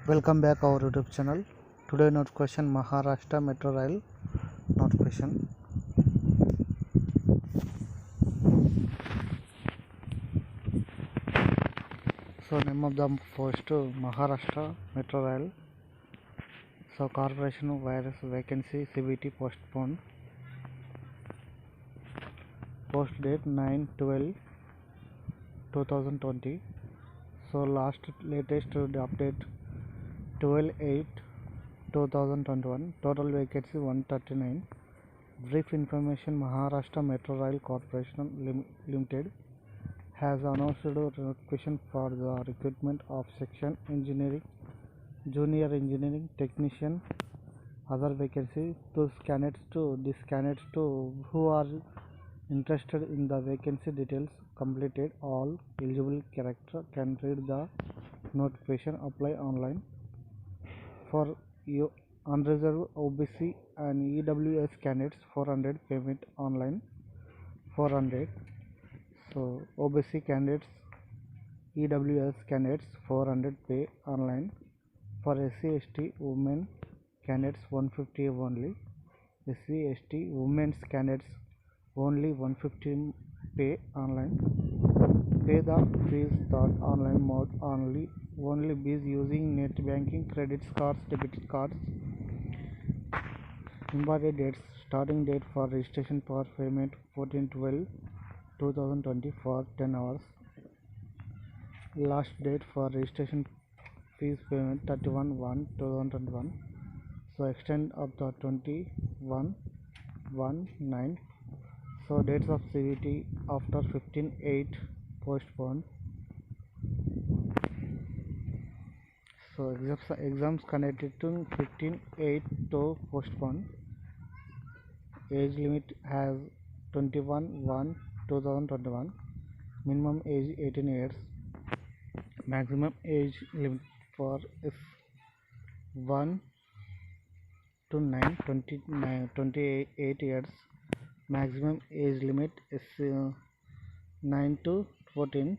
Welcome back our YouTube channel. Today notification Maharashtra Metro Rail notification. So name of the post Maharashtra Metro Rail. So corporation virus vacancy CBT postponed. Post date 9/12/2020. So latest update 12/8/2021. Total vacancy 139. Brief information: Maharashtra Metro Rail Corporation Limited has announced a notification for the recruitment of section engineering, junior engineering technician, other vacancies. These candidates who are interested in the vacancy details completed all eligible character can read the notification. Apply online. For you unreserved OBC and EWS candidates 400, payment online 400. So OBC candidates, EWS candidates 400, pay online. For SC ST women candidates 150 only. SC ST women's candidates only 150, pay online. Pay the fees thought online mode only be using net banking, credit cards, debit cards. Important dates: starting date for registration for payment 14/12/2020 for 10 hours. Last date for registration fees payment 31/1/2021. So extend up to 21/1/9. So dates of CVT after 15/8 postponed. So exams connected to 15/8 to postpone. Age limit has 21/1/2021. Minimum age 18 years. Maximum age limit for F1 to 9 28 years. Maximum age limit is 9 to 14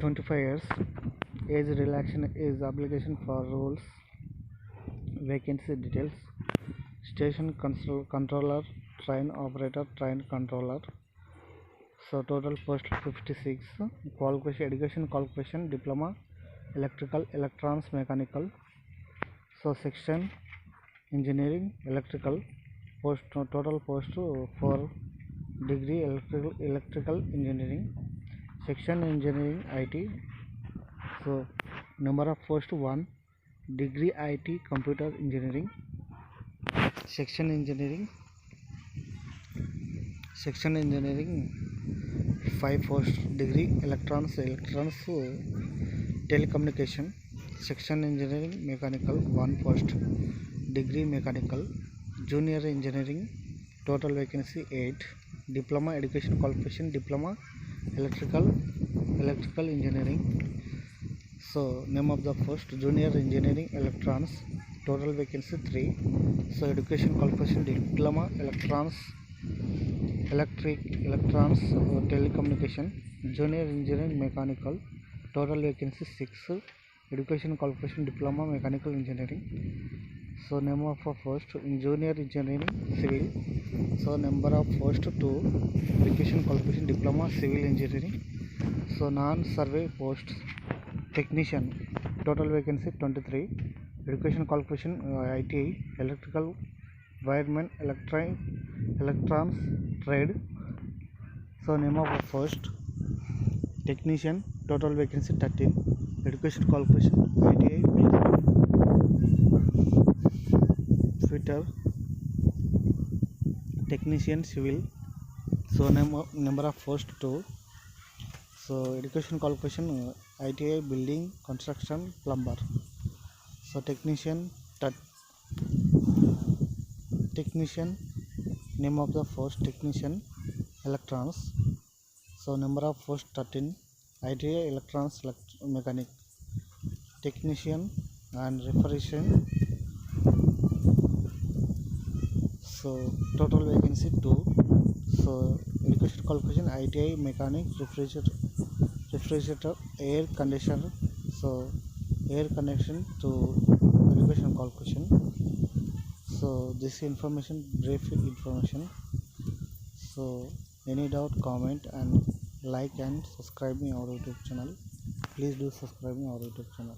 25 years. Age relaxation is application for rules. Vacancy details: station controller, train operator, train controller. So total post 56. Qualification: education qualification diploma electrical, electronics, mechanical. So section engineering electrical, post total post 4, degree electrical engineering. Section engineering IT. So number of post 1, degree IT computer engineering. Section engineering 5 post, degree electronics telecommunication. Section engineering mechanical 1 post, degree mechanical. Junior engineering, total vacancy 8. Diploma education qualification diploma electrical engineering. So name of the post junior engineering electronics, total vacancy 3. So education qualification diploma electronics telecommunication. Junior engineering mechanical, total vacancy 6. Education qualification diploma mechanical engineering. So name of a post in junior engineering civil. So number of post 2. Education qualification diploma civil engineering. So non-survey posts technician, total vacancy 23. Education qualification ITI electrical wireman electrons trade. So name of a post technician, total vacancy 13. Education qualification ITI fitter technician civil. So number of post 2. So education qualification ITI building construction plumber. So technician name of the post technician electronics. So number of post 13. ITI electronics mechanic technician and refrigeration. So total vacancy 2. So education qualification ITI mechanic refrigerator air conditioner. So air connection to education qualification. So this information, brief information. So any doubt, comment and like and subscribe me our YouTube channel. Please do subscribe me our YouTube channel.